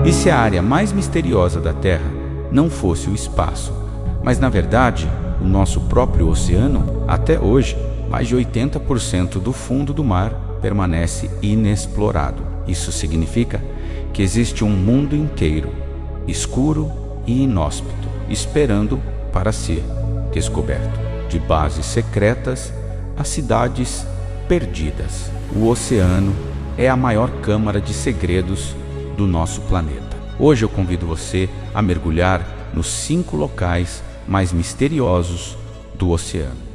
E se a área mais misteriosa da Terra não fosse o espaço, mas na verdade o nosso próprio oceano, até hoje, mais de 80% do fundo do mar permanece inexplorado. Isso significa que existe um mundo inteiro, escuro e inóspito, esperando para ser descoberto. De bases secretas a cidades perdidas. O oceano é a maior câmara de segredos do nosso planeta. Hoje eu convido você a mergulhar nos 5 locais mais misteriosos do oceano.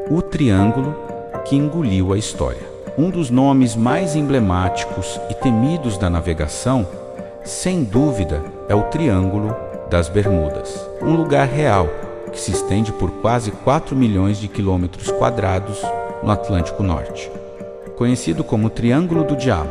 O Triângulo que engoliu a história. Um dos nomes mais emblemáticos e temidos da navegação, sem dúvida, é o Triângulo das Bermudas. Um lugar real que se estende por quase 4 milhões de quilômetros quadrados no Atlântico Norte. Conhecido como Triângulo do Diabo,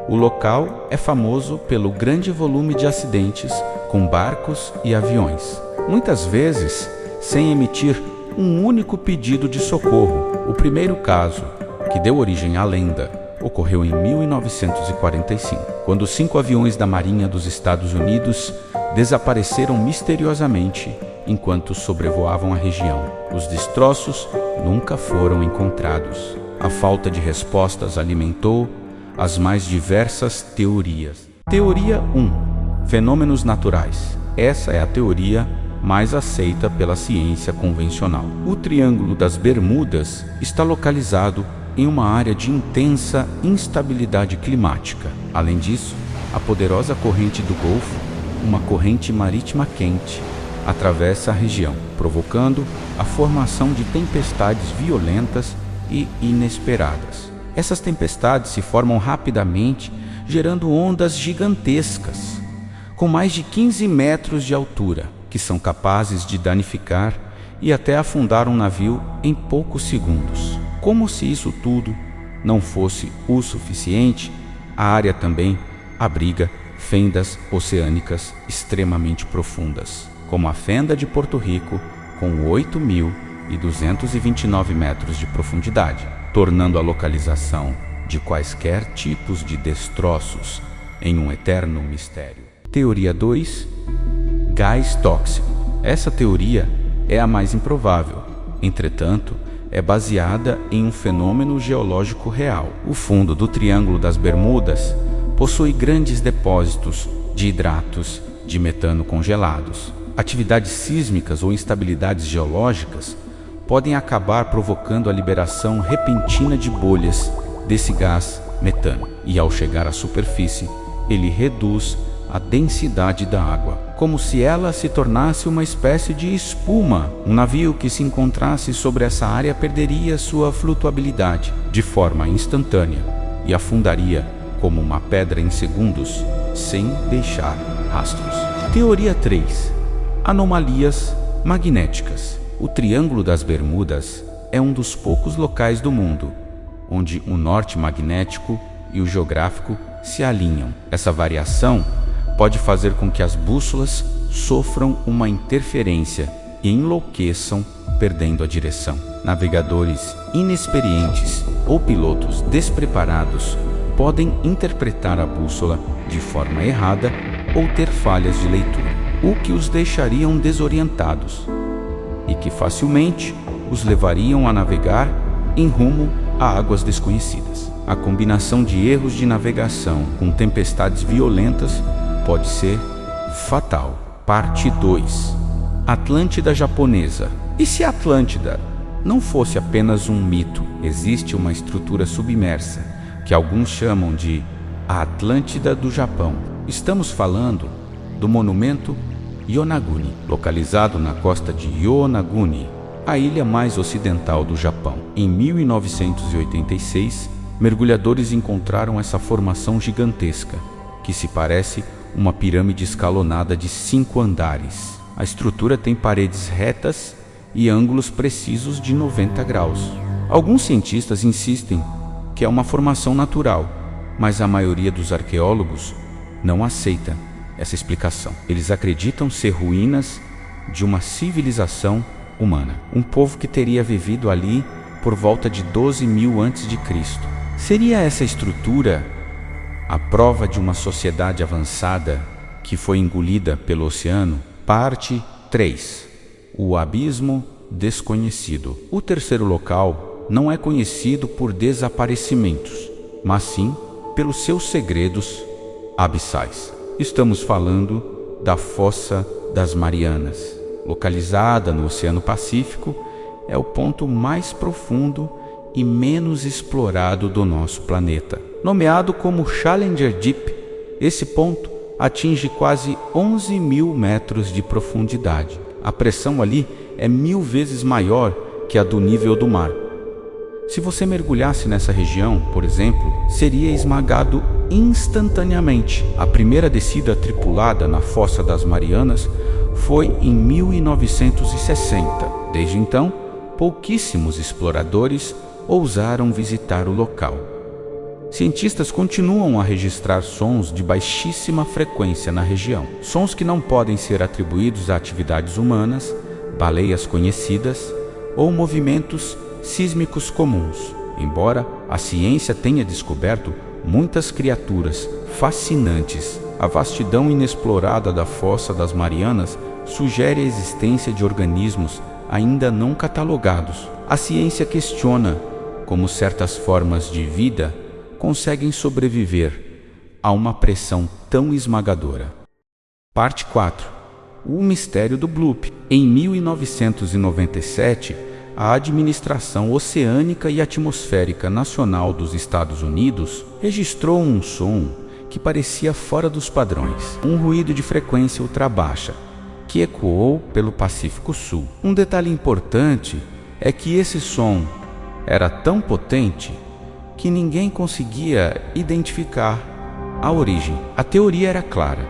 o local é famoso pelo grande volume de acidentes com barcos e aviões, muitas vezes sem emitir um único pedido de socorro. O primeiro caso, que deu origem à lenda, ocorreu em 1945, quando 5 aviões da Marinha dos Estados Unidos desapareceram misteriosamente enquanto sobrevoavam a região. Os destroços nunca foram encontrados. A falta de respostas alimentou as mais diversas teorias. Teoria 1. Fenômenos naturais. Essa é a teoria mais aceita pela ciência convencional. O Triângulo das Bermudas está localizado em uma área de intensa instabilidade climática. Além disso, a poderosa corrente do Golfo, uma corrente marítima quente, atravessa a região, provocando a formação de tempestades violentas e inesperadas. Essas tempestades se formam rapidamente, gerando ondas gigantescas, com mais de 15 metros de altura, que são capazes de danificar e até afundar um navio em poucos segundos. Como se isso tudo não fosse o suficiente, a área também abriga fendas oceânicas extremamente profundas, como a Fenda de Porto Rico, com 8.229 metros de profundidade, tornando a localização de quaisquer tipos de destroços em um eterno mistério. Teoria 2. Gás tóxico. Essa teoria é a mais improvável, entretanto, é baseada em um fenômeno geológico real. O fundo do Triângulo das Bermudas possui grandes depósitos de hidratos de metano congelados. Atividades sísmicas ou instabilidades geológicas podem acabar provocando a liberação repentina de bolhas desse gás metano, e ao chegar à superfície, ele reduz a densidade da água, como se ela se tornasse uma espécie de espuma. Um navio que se encontrasse sobre essa área perderia sua flutuabilidade de forma instantânea e afundaria como uma pedra em segundos, sem deixar rastros. Teoria 3. Anomalias magnéticas. O Triângulo das Bermudas é um dos poucos locais do mundo onde o norte magnético e o geográfico se alinham. Essa variação pode fazer com que as bússolas sofram uma interferência e enlouqueçam, perdendo a direção. Navegadores inexperientes ou pilotos despreparados podem interpretar a bússola de forma errada ou ter falhas de leitura, o que os deixariam desorientados e que facilmente os levariam a navegar em rumo a águas desconhecidas. A combinação de erros de navegação com tempestades violentas pode ser fatal. Parte 2. Atlântida japonesa. E se a Atlântida não fosse apenas um mito? Existe uma estrutura submersa que alguns chamam de a Atlântida do Japão. Estamos falando do monumento Yonaguni, localizado na costa de Yonaguni, a ilha mais ocidental do Japão. Em 1986, mergulhadores encontraram essa formação gigantesca, que se parece uma pirâmide escalonada de 5 andares. A estrutura tem paredes retas e ângulos precisos de 90 graus. Alguns cientistas insistem que é uma formação natural, mas a maioria dos arqueólogos não aceita essa explicação. Eles acreditam ser ruínas de uma civilização humana. Um povo que teria vivido ali por volta de 12.000 a.C. Seria essa estrutura a prova de uma sociedade avançada que foi engolida pelo oceano? Parte 3. O abismo desconhecido. O terceiro local não é conhecido por desaparecimentos, mas sim pelos seus segredos abissais. Estamos falando da Fossa das Marianas. Localizada no Oceano Pacífico, é o ponto mais profundo e menos explorado do nosso planeta. Nomeado como Challenger Deep, esse ponto atinge quase 11.000 metros de profundidade. A pressão ali é 1000 vezes maior que a do nível do mar. Se você mergulhasse nessa região, por exemplo, seria esmagado instantaneamente. A primeira descida tripulada na Fossa das Marianas foi em 1960. Desde então, pouquíssimos exploradores ousaram visitar o local. Cientistas continuam a registrar sons de baixíssima frequência na região. Sons que não podem ser atribuídos a atividades humanas, baleias conhecidas ou movimentos sísmicos comuns. Embora a ciência tenha descoberto muitas criaturas fascinantes, a vastidão inexplorada da Fossa das Marianas sugere a existência de organismos ainda não catalogados. A ciência questiona como certas formas de vida conseguem sobreviver a uma pressão tão esmagadora. Parte 4. O mistério do bloop. Em 1997, a Administração Oceânica e Atmosférica Nacional dos Estados Unidos registrou um som que parecia fora dos padrões, um ruído de frequência ultrabaixa, que ecoou pelo Pacífico Sul. Um detalhe importante é que esse som era tão potente que ninguém conseguia identificar a origem. A teoria era clara: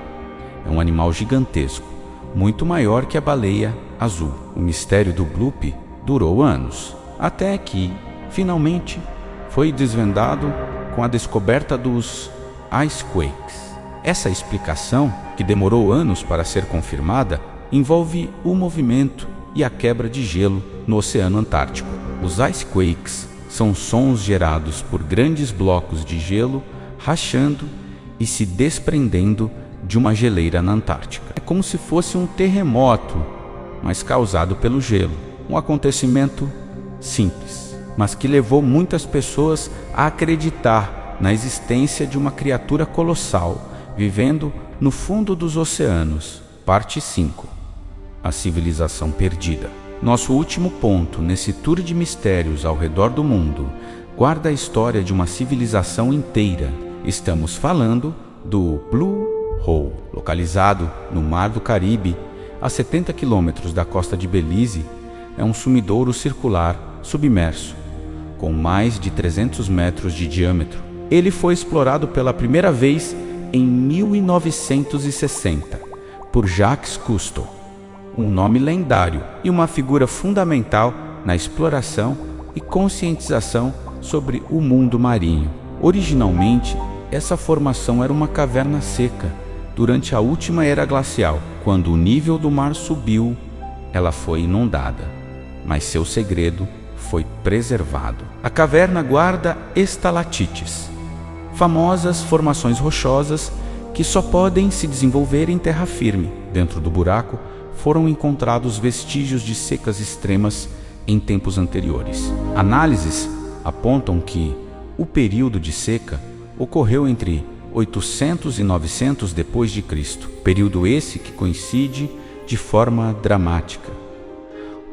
é um animal gigantesco, muito maior que a baleia azul. O mistério do bloop durou anos, até que, finalmente, foi desvendado com a descoberta dos icequakes. Essa explicação, que demorou anos para ser confirmada, envolve o movimento e a quebra de gelo no Oceano Antártico. Os icequakes são sons gerados por grandes blocos de gelo rachando e se desprendendo de uma geleira na Antártica. É como se fosse um terremoto, mas causado pelo gelo. Um acontecimento simples, mas que levou muitas pessoas a acreditar na existência de uma criatura colossal vivendo no fundo dos oceanos. Parte 5. A civilização perdida. Nosso último ponto nesse tour de mistérios ao redor do mundo guarda a história de uma civilização inteira. Estamos falando do Blue Hole, localizado no Mar do Caribe, a 70 quilômetros da costa de Belize. É um sumidouro circular submerso, com mais de 300 metros de diâmetro. Ele foi explorado pela primeira vez em 1960 por Jacques Cousteau, um nome lendário e uma figura fundamental na exploração e conscientização sobre o mundo marinho. Originalmente, essa formação era uma caverna seca. Durante a última era glacial, quando o nível do mar subiu, ela foi inundada, mas seu segredo foi preservado. A caverna guarda estalactites, famosas formações rochosas que só podem se desenvolver em terra firme. Dentro do buraco foram encontrados vestígios de secas extremas em tempos anteriores. Análises apontam que o período de seca ocorreu entre 800 e 900 depois de Cristo, período esse que coincide de forma dramática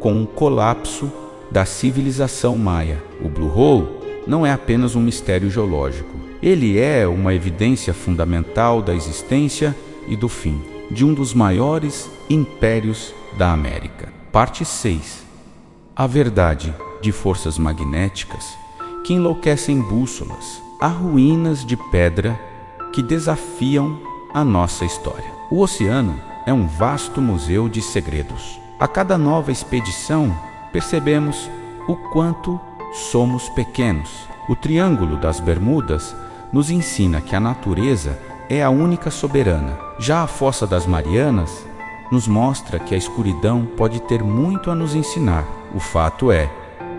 com o colapso da civilização maia. O Blue Hole não é apenas um mistério geológico, ele é uma evidência fundamental da existência e do fim de um dos maiores impérios da América. Parte 6. A verdade de forças magnéticas que enlouquecem bússolas. Há ruínas de pedra que desafiam a nossa história. O oceano é um vasto museu de segredos. A cada nova expedição, percebemos o quanto somos pequenos. O Triângulo das Bermudas nos ensina que a natureza é a única soberana. Já a Fossa das Marianas nos mostra que a escuridão pode ter muito a nos ensinar. O fato é,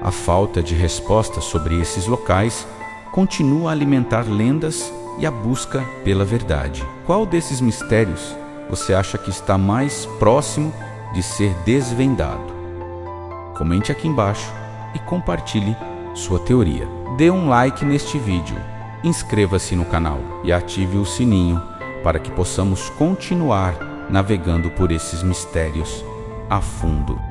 a falta de respostas sobre esses locais continua a alimentar lendas e a busca pela verdade. Qual desses mistérios você acha que está mais próximo de ser desvendado? Comente aqui embaixo e compartilhe sua teoria. Dê um like neste vídeo, inscreva-se no canal e ative o sininho para que possamos continuar navegando por esses mistérios a fundo.